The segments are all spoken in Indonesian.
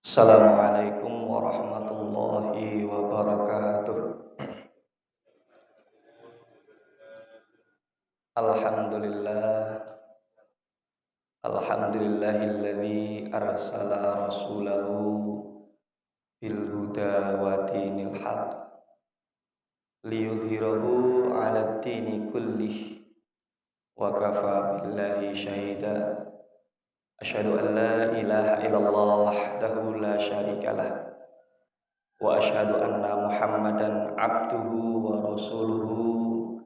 Assalamualaikum warahmatullahi wabarakatuh. Alhamdulillah, alhamdulillahilladzi arsala rasulahu bil huda wa dinil haq liyudhhirahu 'alad dini kullih wa kafa billahi syahida. Asyhadu an la ilaha illallah wahdahu la syarikalah wa asyhadu anna Muhammadan abduhu wa rasuluhu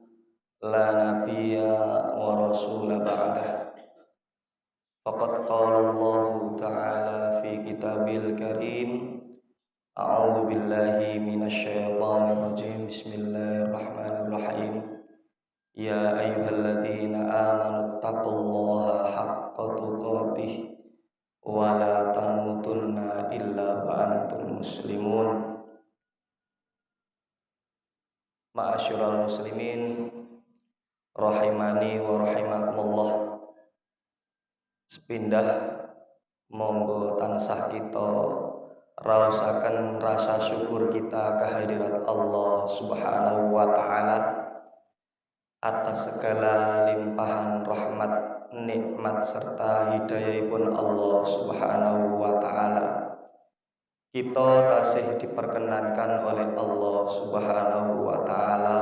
la nabiyya wa rasula ba'dah. Faqad qala Allah ta'ala fi kitabil karim. A'udzu billahi minasy syaithanir rajim. Bismillahirrahmanirrahim. Ya ayyuhalladzina amanu taqullaha haqqa tuqatih wa la tamutunna illa wa antum muslimun. Ma'asyiral muslimin rahimani wa rahimakumullah. Sepindah monggo tansah kita raosaken rasa syukur kita kehadirat Allah Subhanahu wa taala atas segala limpahan rahmat, nikmat serta hidayahipun Allah Subhanahu wa taala. Kita tasih diperkenankan oleh Allah Subhanahu wa taala.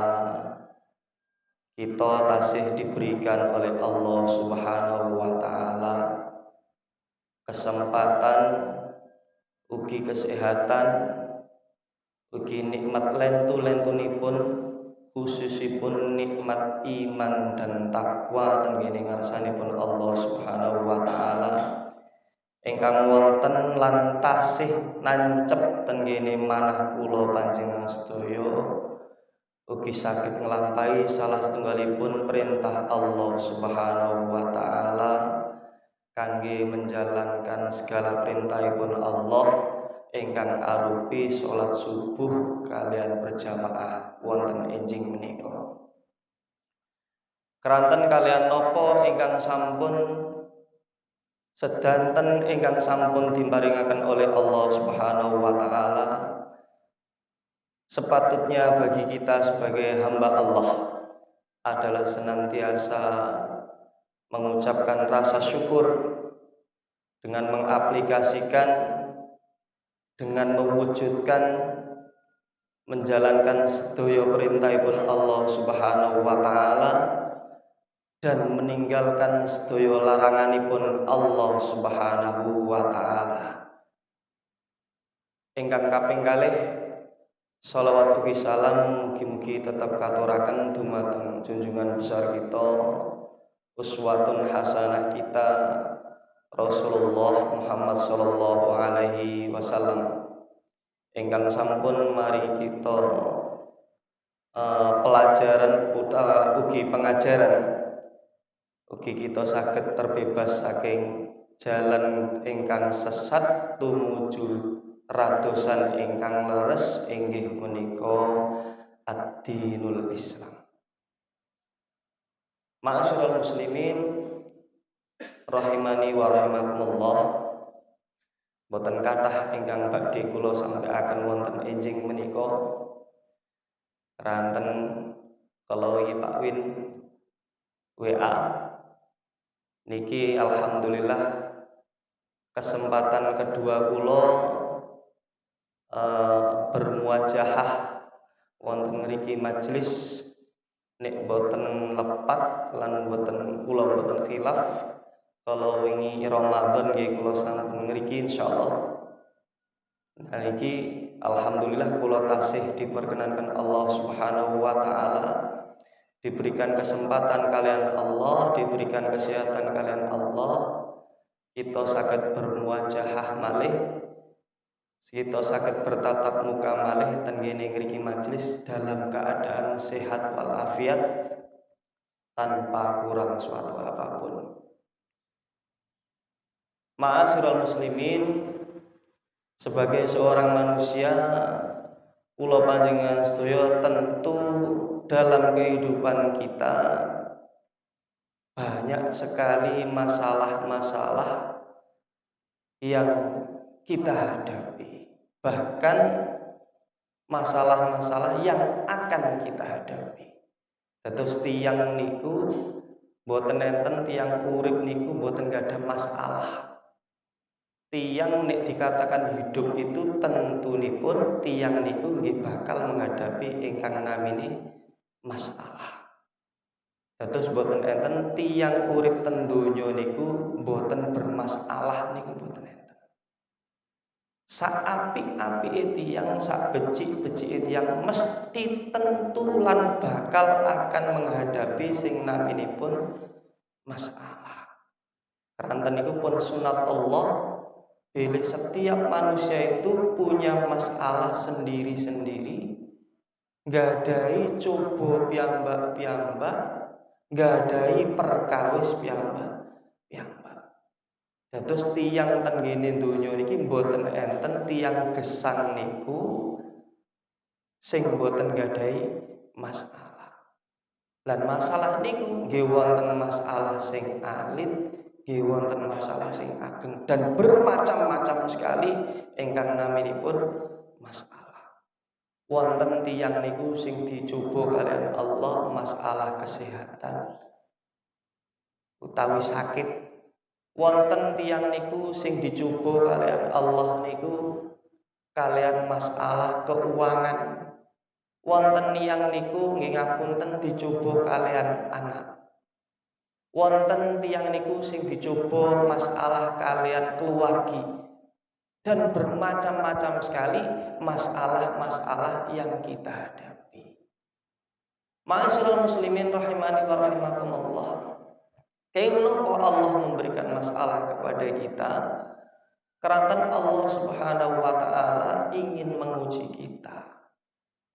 Kita tasih diberikan oleh Allah Subhanahu wa taala kesempatan, ugi kesehatan, ugi nikmat lentu-lentunipun, khususipun nikmat iman dan takwa tenggene ngarsanipun Allah Subhanahu wa taala ingkang wonten lan tasih nancep tenggene manah kula panjenengan sedaya ugi saged nglampahi salah setunggalipun perintah Allah Subhanahu wa taala kangge menjalankan segala perintahipun Allah ingkang arupi salat subuh kalian berjamaah wonten enjing menika. Keranten kalian napa ingkang sampun sedanten ingkang sampun diparingaken oleh Allah Subhanahu wa taala, sepatutnya bagi kita sebagai hamba Allah adalah senantiasa mengucapkan rasa syukur dengan mengaplikasikan, dengan mewujudkan, menjalankan sedaya perintahipun Allah Subhanahu wa taala dan meninggalkan sedaya laranganipun Allah Subhanahu wa taala. Ingkang kaping kalih, shalawat ugi salam mugi-mugi tetap katuraken dumateng junjungan besar kita, uswatun hasanah kita, Rasulullah Muhammad sallallahu alaihi wasallam ingkang sampun mari kita pelajaran ugi pengajaran ugi kita saged terbebas saking jalan ingkang sesat tumuju radosan ingkang leres inggih menika ad-dinul Islam. Ma'asyiral muslimin rahimani wa rahimakumullah. Boten kathah ingkang badhe kula sampaiaken wonten enjing menika. Ranten kalau Pak Win WA niki alhamdulillah kesempatan kedua kula bermuajahah wonten ngriki majelis nek boten lepat lan boten kula boten khilaf kalau wingi Ramadan nggih kula sampun ngriki insyaallah. Nah iki alhamdulillah kula tasih diperkenankan Allah Subhanahu wa taala, diberikan kesempatan kalian Allah, diberikan kesehatan kalian Allah, kita saged bermuajahah malih, kita saged bertatap muka malih tenggene ngriki majelis dalam keadaan sehat walafiat tanpa kurang suatu apapun. Ma'asyiral muslimin, sebagai seorang manusia kula panjenengan sedaya tentu dalam kehidupan kita banyak sekali masalah-masalah yang kita hadapi, bahkan masalah-masalah yang akan kita hadapi. Dados tiyang niku boten enten tiyang urip niku boten gadah masalah. Tiyang nek dikatakan hidup itu tentunipun tiyang niku nggih bakal menghadapi ingkang namine masalah. Dados boten enten tiyang urip ten donya niku boten bermasalah niku boten enten. Sak apik-apike tiyang, sak becik-becike tiyang mesti tentu lan bakal akan menghadapi sing naminipun masalah. Keranten niku pun sunat Allah. Bila setiap manusia itu punya masalah sendiri-sendiri, nggadahi coba piyambak-piyambak, nggadahi perkawis piyambak-piyambak. Dados tiyang ten ngene donya niki mboten enten tiyang gesang niku sing mboten nggadahi masalah. Lan masalah niku nggih wonten masalah sing alit, nggih wonten masalah sing ageng dan bermacam-macam sekali ingkang naminipun masalah. Wonten tiyang niku sing dicoba kalian Allah masalah kesehatan utawi sakit. Wonten tiyang niku sing dicoba kalian Allah niku kalian masalah keuangan. Wonten tiyang niku nggih ngapunten dicoba kalian anak. Wonten tiyang niku sing dicoba masalah kalian keluargi dan bermacam-macam sekali masalah-masalah yang kita hadapi. Ma'asyiral muslimin rahimani wa rahimakumullah. Kenapa Allah memberikan masalah kepada kita? Karena Allah Subhanahu wa taala ingin menguji kita.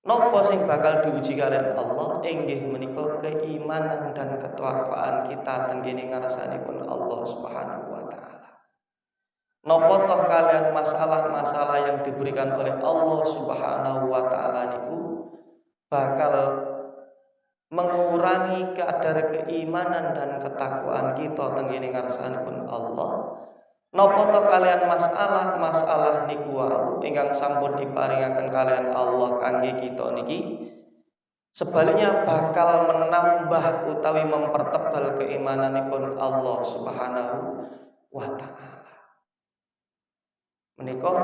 Napa sing bakal diuji kalian Allah inggih menika keimanan dan ketakwaan kita tenggene ngarsanipun Allah Subhanahu wa taala. Napa toh kalian masalah-masalah yang diberikan oleh Allah Subhanahu wa taala niku bakal mengurangi kadar keimanan dan ketakwaan kita tenggene ngarsanipun Allah. Napa to kalian masalah niku wau ingkang sampun diparingaken kalian Allah kangge kita niki sebaliknya bakal menambah utawi mempertebal keimananipun Allah Subhanahu wa taala. Menika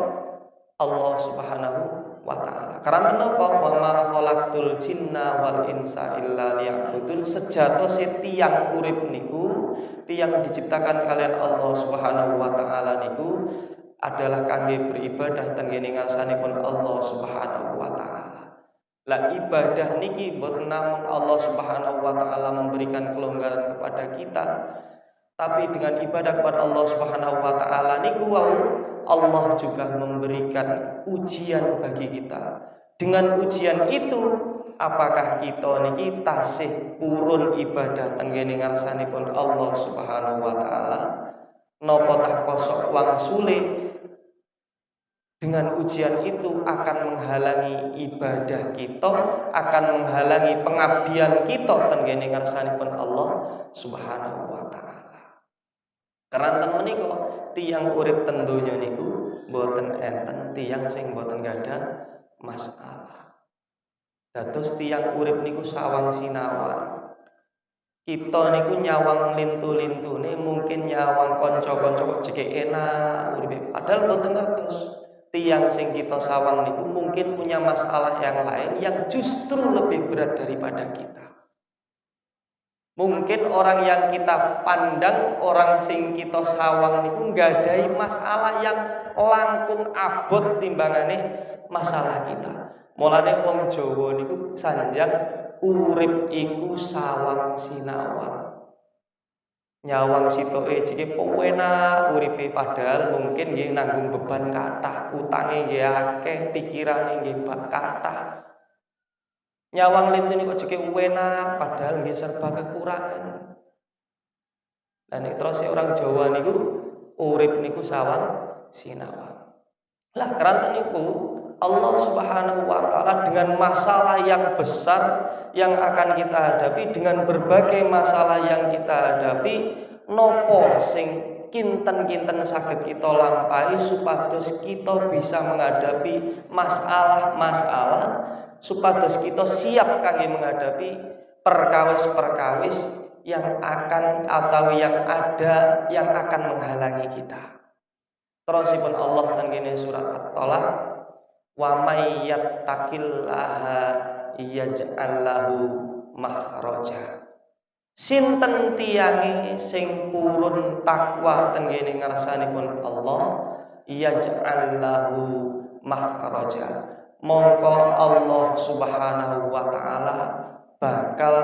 Allah Subhanahu wa taala. Karena napa wa ma khalaqtul jinna wal insa illa liya'budun, sejatose tiyang urip niku, tiyang diciptakan kalian Allah Subhanahu wa taala niku adalah kangge beribadah tenggene ngarsanipun Allah Subhanahu wa taala. Lah ibadah niki boten namung Allah Subhanahu wa taala memberikan kelonggaran kepada kita, tapi dengan ibadah kepada Allah Subhanahu wa taala niku wau Allah juga memberikan ujian bagi kita. Dengan ujian itu, apakah kita niki tasih purun ibadah tenggene ngarsanipun Allah Subhanahu wa taala? Napa tah kosok wangsule? Dengan ujian itu akan menghalangi ibadah kita, akan menghalangi pengabdian kita tenggene ngarsanipun Allah Subhanahu wa taala. Karena menika tiyang urip ten donya niku boten enten tiyang sing boten gadah masalah. Dados tiyang urip niku sawang sinawang. Kita niku nyawang lintu-lintune mungkin nyawang kanca-kanca kok jeke enak uripe. Padahal boten ngertos. Tiyang sing kita sawang niku mungkin punya masalah yang lain yang justru lebih berat daripada kita. Mungkin orang yang kita pandang, orang sing kita sawang niku nggadahi masalah yang langkung abot timbangane masalah kita. Mulane wong Jawa niku sanjang urip iku sawang sinawang. Nyawang sitoke jeke penak uripe padahal mungkin nggih nanggung beban kathah, utange nggih akeh, pikirane nggih kathah. Nyawang lintune kok jeke enak padahal nggih serba kekurangan. Lah nek terus orang Jawa niku urip niku sawang sinawang. Lah keranten niku Allah Subhanahu wa taala dengan masalah yang besar yang akan kita hadapi, dengan berbagai masalah yang kita hadapi, nopo sing kinten-kinten saged kita lampahi supados kita bisa menghadapi masalah-masalah, supados kita siap kangge menghadapi perkawis-perkawis yang akan atau yang ada yang akan menghalangi kita. Terusipun Allah teng surat At-Thalaq, wa may yattaqillaha yaj'al lahu makhraja. Sinten tiyange sing purun takwa teng kene ngarsanipun Allah, yaj'al lahu makhraja. Mongko Allah Subhanahu wa taala bakal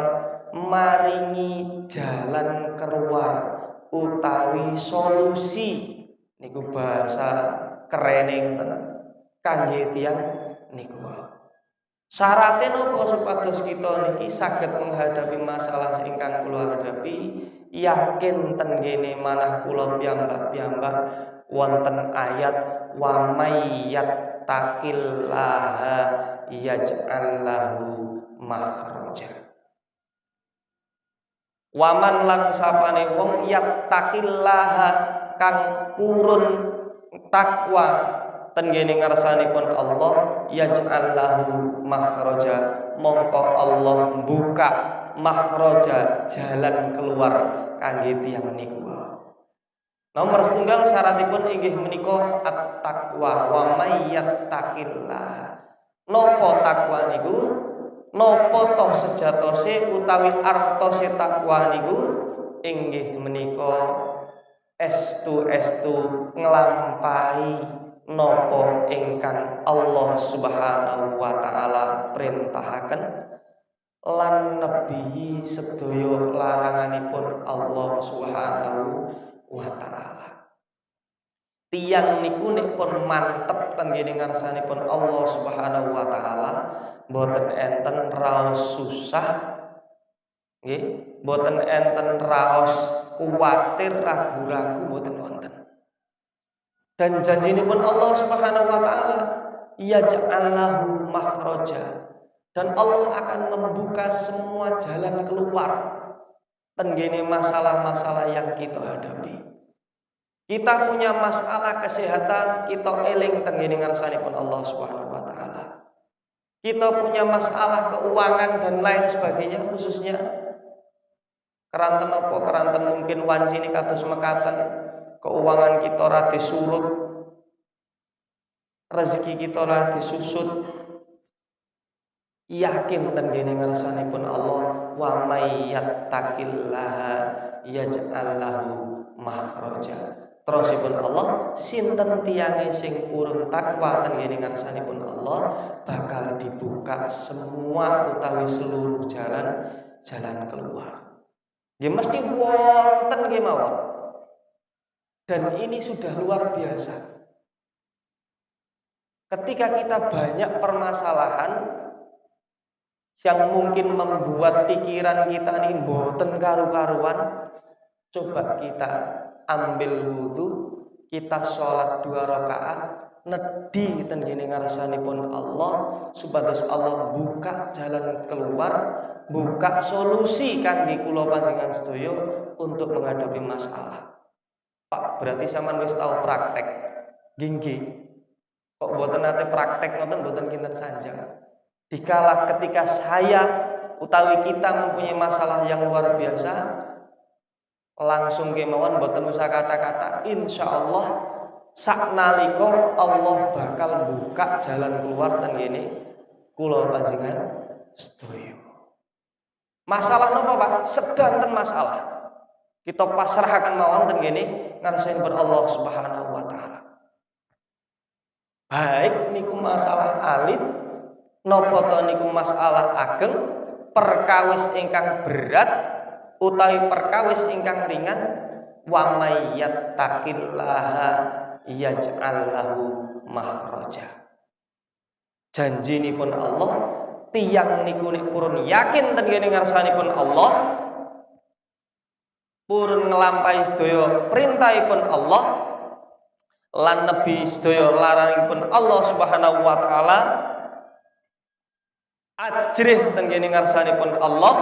maringi jalan keluar utawi solusi. Niku bahasa kerene ngoten kangge tiyang niku. Syaratnya napa supados kita niki saged menghadapi masalah ingkang kula hadapi, yakin ten kene manah kula piyambak-piyambak wonten ayat wa may yattaqillaha yaj'al lahu makhraja. Waman lan sapane wong yattaqillaha kang purun takwa ten kene ngarsanipun Allah, yaj'al lahu makhraja, mongko Allah buka makhraja, jalan keluar kangge tiyang niku. Nomor setunggal syaratipun inggih menika at-taqwa, wa may yattaqillah. Napa takwa niku? Napa toh sejatose utawi artose takwa niku? Inggih menika estu nglampahi napa ingkang Allah Subhanahu wa taala perintahaken lan nebihi sedaya laranganipun Allah Subhanahu wa taala. Tiyang niku nek pun mantep ten kene ngarsanipun Allah Subhanahu wa taala, boten enten raos susah nggih, boten enten raos kuwatir ragu-ragu, boten wonten. Dan janjinipun Allah Subhanahu wa taala, yaj'al lahu makhraja, dan Allah akan membuka semua jalan keluar tenggene masalah-masalah yang kita hadapi. Kita punya masalah kesehatan, kita eling tenggene ngarsanipun Allah Subhanahu wa taala. Kita punya masalah keuangan dan lain sebagainya, khususnya keranten apa? Keranten mungkin wancine kados mekaten. Keuangan kita ora disurut, rezeki kita ora disusut. Yakin ten kene ngarsanipun Allah, wa may yattaqillaha yaj'al lahu makhraja. Terusipun Allah, sinten tiyange sing purun takwa ten kene ngarsanipun Allah, bakal dibuka semua utawi seluruh jalan keluar. Nggih mesti wonten nggih mawon. Dan ini sudah luar biasa. Ketika kita banyak permasalahan yang mungkin membuat pikiran kita ini boten karu-karuan, coba kita ambil wudu, kita sholat 2 rakaat, nedhi ten kene ngarsanipun Allah, supados Allah buka jalan keluar, buka solusi kangge kula panjenengan sedaya untuk menghadapi masalah. Pak, berarti sampean wis tau praktek. Nggih. Kok mboten nate praktek ngoten mboten kinten sanjang. Dikala ketika saya utawi kita mempunyai masalah yang luar biasa, langsung kemawon mboten usah kata-kata, insyaallah saknalika Allah bakal buka jalan keluar ten kene kula panjenengan sedaya. Masalah napa, Pak? Sedanten masalah. Kita pasrahkan mawon ten kene ngarsanipun Allah Subhanahu wa taala. Baik niku masalah alit napa to niku masalah ageng, perkawis ingkang berat utawi perkawis ingkang ringan, wa may yattaqillaha yaj'al lahu makhraja. Janjinipun Allah, tiyang niku nek purun yakin ten kene ngarsanipun Allah, purun nglampahi sedaya perintahipun Allah lan nebi sedaya laranganipun Allah Subhanahu wa taala, ajrih ten kene ngarsanipun Allah,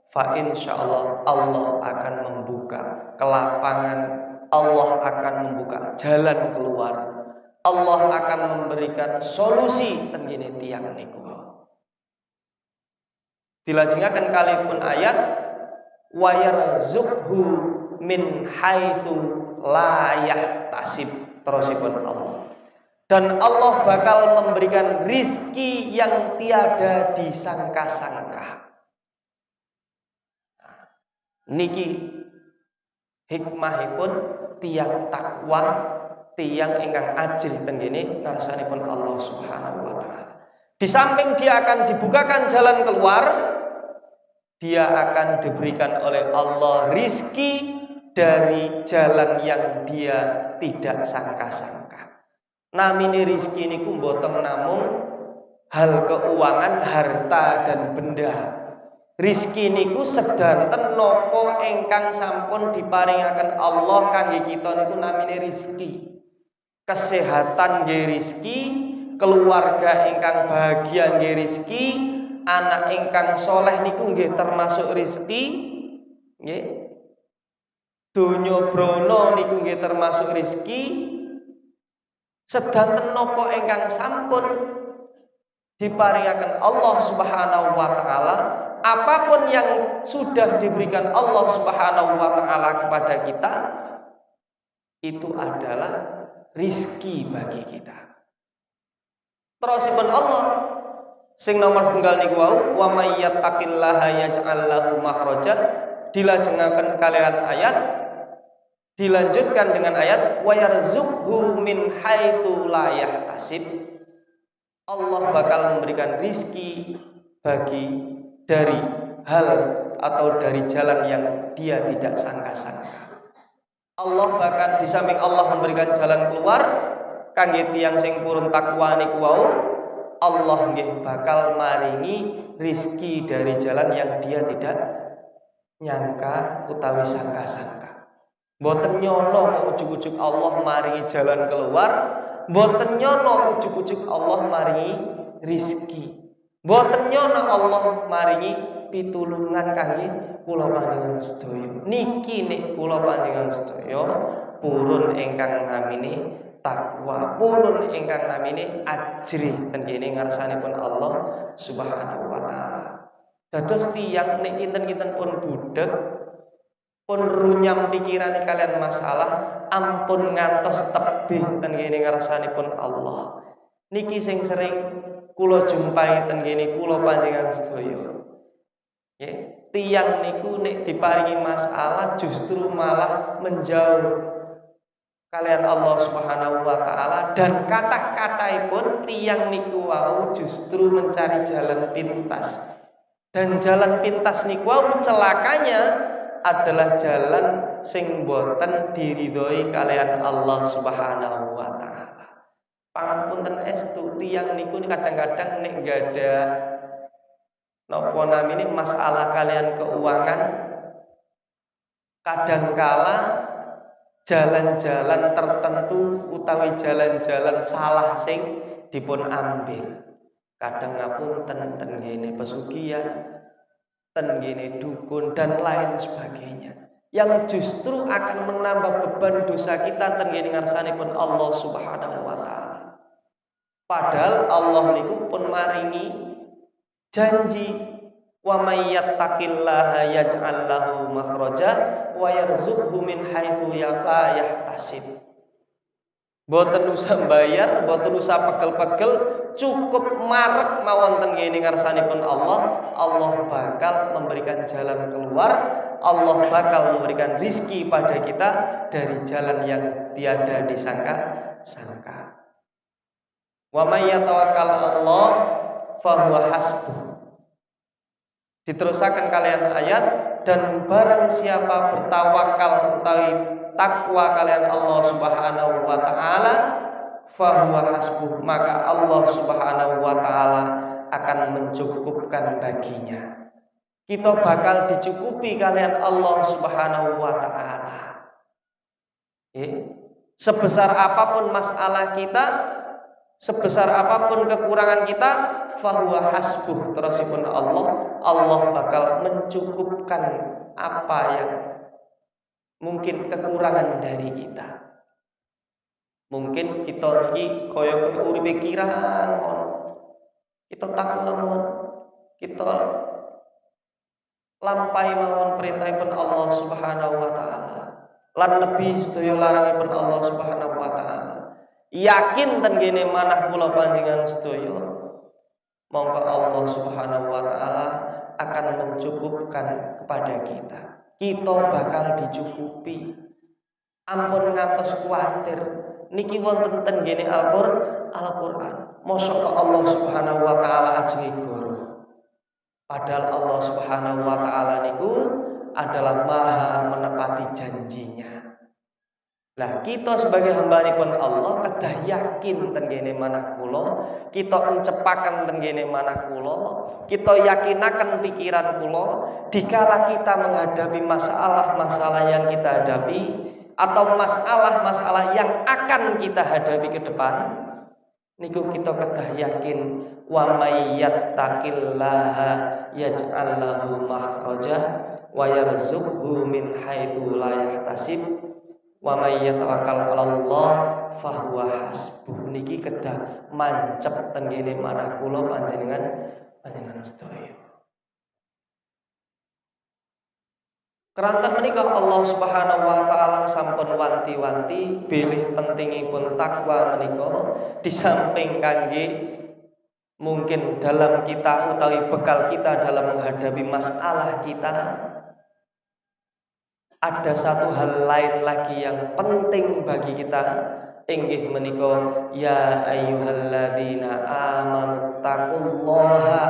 fa insyaallah Allah akan membuka kelapangan Allah akan membuka jalan keluar. Allah akan memberikan solusi tenggene tiang niku. Dilajengaken kalipun ayat wa yarzuqhu min haitsu la yahtasib, terusipun Allah. Dan Allah bakal memberikan rizki yang tiada disangka-sangka. Niki hikmahipun tiang takwa, tiang ingkang ajil tenggene ngarsanipun Allah Subhanahu wa taala. Di samping dia akan dibukakan jalan keluar, dia akan diberikan oleh Allah rizki dari jalan yang dia tidak sangka-sangka. Namine rizki niku mboten namung hal keuangan, harta dan benda. Rizki niku sedanten napa ingkang sampun diparingaken Allah kangge kita niku namine rizki. Kesehatan nggih rizki, keluarga ingkang bahagia nggih rizki, anak ingkang soleh niku nggih termasuk rizki, nggih. Donya brana niku nggih termasuk rizki. Sedanten napa ingkang sampun diparingaken Allah Subhanahu wa taala, apapun yang sudah diberikan Allah Subhanahu wa taala kepada kita, itu adalah rizki bagi kita. Terusipun Allah sing nomor setunggal niku wau, wa may yattaqillaha yaj'al lahu makhraja, dilajengaken kalian ayat, dilanjutkan dengan ayat wa yarzuqhu min haitsu la yahtasib. Allah bakal memberikan rizki bagi dari hal atau dari jalan yang dia tidak sangka-sangka. Allah bahkan di samping Allah memberikan jalan keluar kangge tiyang sing purun takwa niku wau, Allah nggih bakal maringi rizki dari jalan yang dia tidak nyangka utawi sangka-sangka. Mboten nyono kok ujug-ujug Allah maringi jalan keluar, mboten nyono ujug-ujug Allah maringi rizki. Mboten nyono Allah maringi pitulungan kangge kula panjenengan sedaya. Niki nek kula panjenengan sedaya purun ingkang namine takwa, purun ingkang namine ajri tenggene ngarsanipun Allah Subhanahu wa taala. Dados tiyang nek kinten-kinten pun budheg, pun runyam pikirane kalian masalah, ampun ngantos tebih tenggene ngarsanipun Allah. Niki sing sering kula jumpai tenggene kula panjenengan sedaya. Nggih, tiyang niku nek diparingi masalah justru malah menjauh kalian Allah Subhanahu wa taala, dan kathah-kathahipun tiyang niku wau justru mencari jalan pintas. Dan jalan pintas niku wau celakanya adalah jalan sing boten diridhoi kalian Allah Subhanahu wa taala. Pangapunten estu tiyang niku kadang-kadang nek gada napa namine masalah kalian keuangan, kadangkala jalan-jalan tertentu utawi jalan-jalan salah sing dipun ambil. Kadang ngapunten ten ngene pesugihan, ten ngene dukun dan lain sebagainya, yang justru akan menambah beban dosa kita ten ngene ngarsanipun Allah Subhanahu wa taala. Padahal Allah niku pun maringi janji wa may yattaqillaha yaj'al lahu makhraja wa yarzuqhu min haitsu la yahtasib. Boten usah bayar, boten usah pegel-pegel, cukup marek mawon ten ngene ngarsanipun Allah, Allah bakal memberikan jalan keluar, Allah bakal memberikan rizki pada kita dari jalan yang tiada disangka-sangka. Wa may yatawakkal 'Allah fahuwa hasbuh. Diterusaken kalian ayat, dan barang siapa bertawakal utawi takwa kalian Allah Subhanahu wa taala, fahuwa hasbuh, maka Allah Subhanahu wa taala akan mencukupkan baginya. Kita bakal dicukupi kalian Allah Subhanahu wa taala. Sebesar apapun masalah kita, sebesar apapun kekurangan kita, fahuwa hasbuh, terusipun Allah bakal mencukupkan apa yang mungkin kekurangan dari kita. Mungkin kita iki kaya uripe kirang ngono. Kita takwa mawon, kita lampai mawon perintahipun Allah Subhanahu wa taala. Lan nebi sedaya larangipun Allah Subhanahu wa taala. Yakin ten kene manah kula panjenengan sedaya, monggo Allah Subhanahu wa taala akan mencukupkan kepada kita. Kita bakal dicukupi. Ampun ngantos kuwatir. Niki wonten ten kene Al-Qur'an. Mosok Allah Subhanahu wa taala ajenge goro. Padahal Allah Subhanahu wa taala niku adalah Maha menepati janjinya. Lah kita sebagai hamba-Nipun Allah kedah yakin ten kene manah kula, kita encepaken ten kene manah kula, kita yakinaken pikiran kula dikala kita menghadapi masalah-masalah yang kita hadapi atau masalah-masalah yang akan kita hadapi ke depan, niku kita kedah yakin wa may yattaqillaha yaj'al lahu makhraja wa yarzuqhu min haitsu la yahtasib wa may yatawakkal 'alallah fahuwa hasbuh. Niki kedah mancep ten kene manah kula panjenengan sedaya. Keranten menika Allah Subhanahu wa taala sampun wanti-wanti bilih pentingipun takwa menika di samping kangge mungkin dalam kita utawi bekal kita dalam menghadapi masalah kita. Ada satu hal lain lagi yang penting bagi kita, inggih menika ya ayyuhalladzina amanu taqullaha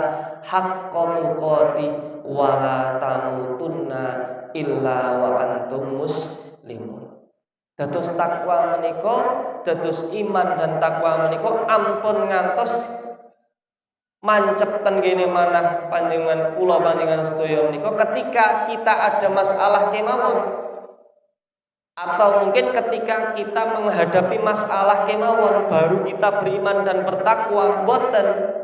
haqqa tuqatih wa la tamutunna illa wa antum muslimun. Dados takwa menika, dados iman dan takwa menika ampun ngantos mancep ten kene manah panjenengan kula panjenengan sedaya menika ketika kita ada masalah kemawon, atau mungkin ketika kita menghadapi masalah kemawon baru kita beriman dan bertakwa boten.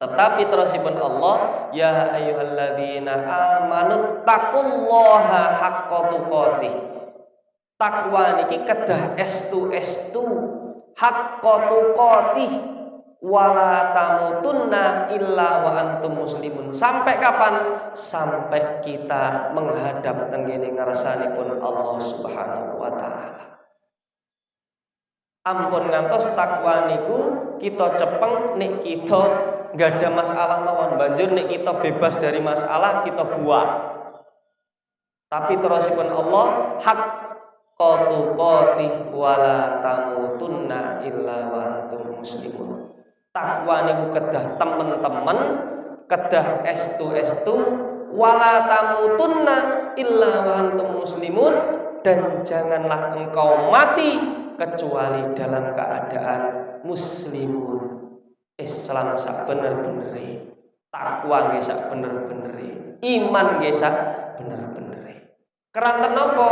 Tetapi terusipun Allah ya ayyuhalladzina amanu taqullaha haqqa tuqatih. Takwa niki kedah estu haqqa tuqatih wala tamutunna illa wa antum muslimun. Sampai kapan? Sampai kita menghadap tengene ngarsanipun Allah Subhanahu wa taala. Ampun ngantos takwa niku kita cepeng nek kita enggak ada masalah mawon, banjur nek kita bebas dari masalah kita buang. Tapi terusipun Allah haqqa tuqatih wala tamutunna illa wa antum muslimun. Takwa niku kedah temen-temen, kedah estu wala tamutunna illa wa antum muslimun, dan janganlah engkau mati kecuali dalam keadaan muslimun. Islam sak bener-benere, takwa nggih sak bener-benere, iman nggih sak bener-benere. Keranten napa?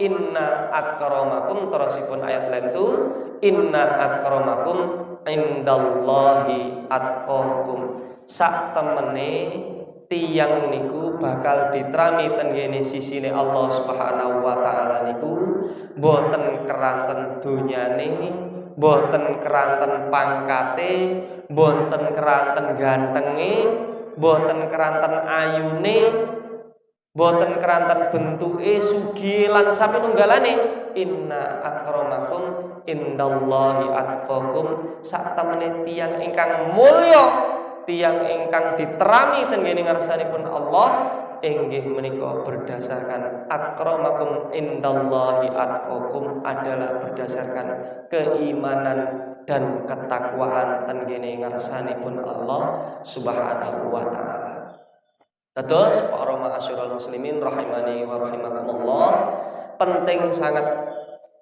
Inna akramakum, terusipun ayat lain tu, inna akramakum indallahi atqakum. Sak temene tiyang niku bakal diterami ten ngene sisine Allah Subhanahu wa taala niku boten keranten donyane, boten keranten pangkate, boten keranten gantenge, boten keranten ayune, boten keranten bentuke sugih lan sapinunggalane. Inna akramakum indallahi atqakum. Sak temene tiyang ingkang mulya, tiyang ingkang diterami ten ngene ngarsanipun Allah inggih menika berdasarkan akramakum indallahi atqakum adalah berdasarkan keimanan dan ketakwaan ten ngene ngarsanipun Allah Subhanahu wa taala. Dados para ma'asyiral muslimin rahimani wa rahimakumullah, penting sangat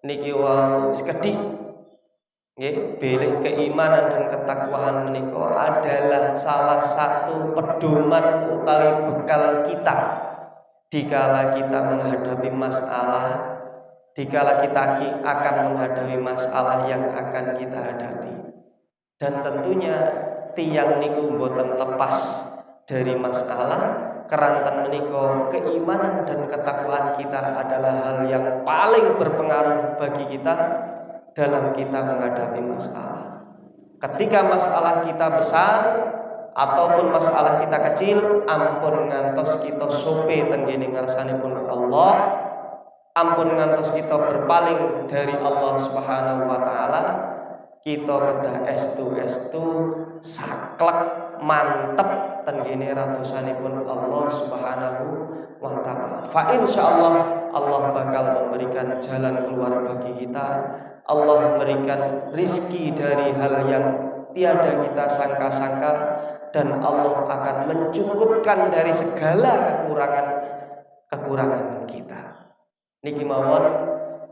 niki wau sekedhik nggih bilih keimanan dan ketakwaan menika adalah salah satu pedoman utawi bekal kita dikala kita menghadapi masalah, dikala kita akan menghadapi masalah yang akan kita hadapi. Dan tentunya tiyang niku mboten lepas dari masalah, keranten menika keimanan dan ketakwaan kita adalah hal yang paling berpengaruh bagi kita dalam kita menghadapi masalah. Ketika masalah kita besar ataupun masalah kita kecil, ampun ngantos kita sope tenggene ngarsanipun Allah, ampun ngantos kita berpaling dari Allah Subhanahu wa taala, kita kedah estu saklek mantep tenggene ratusanipun Allah Subhanahu wa taala. Fa insyaallah Allah bakal memberikan jalan keluar bagi kita. Allah memberikan rizki dari hal yang tiada kita sangka-sangka, dan Allah akan mencukupkan dari segala kekurangan kita. Niki mawon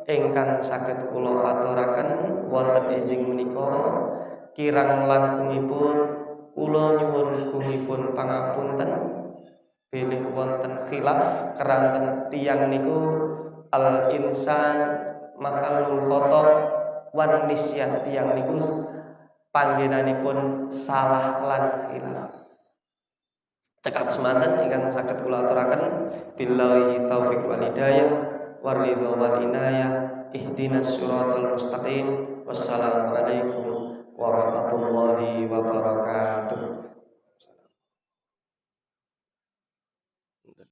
ingkang saged kula aturaken wonten enjing menika, kirang langkungipun kula nyuwun gungipun pangapunten bilih wonten khilaf keranten tiyang niku al insan makhlul khotob wan nisyan, tiyang niku panggenanipun salah lan khilaf. Cekap semanten ingkang saged kula aturaken, billahi taufik wal hidayah war ridha wal inayah, ihdinas siratal mustaqim. Wassalamualaikum warahmatullahi wabarakatuh.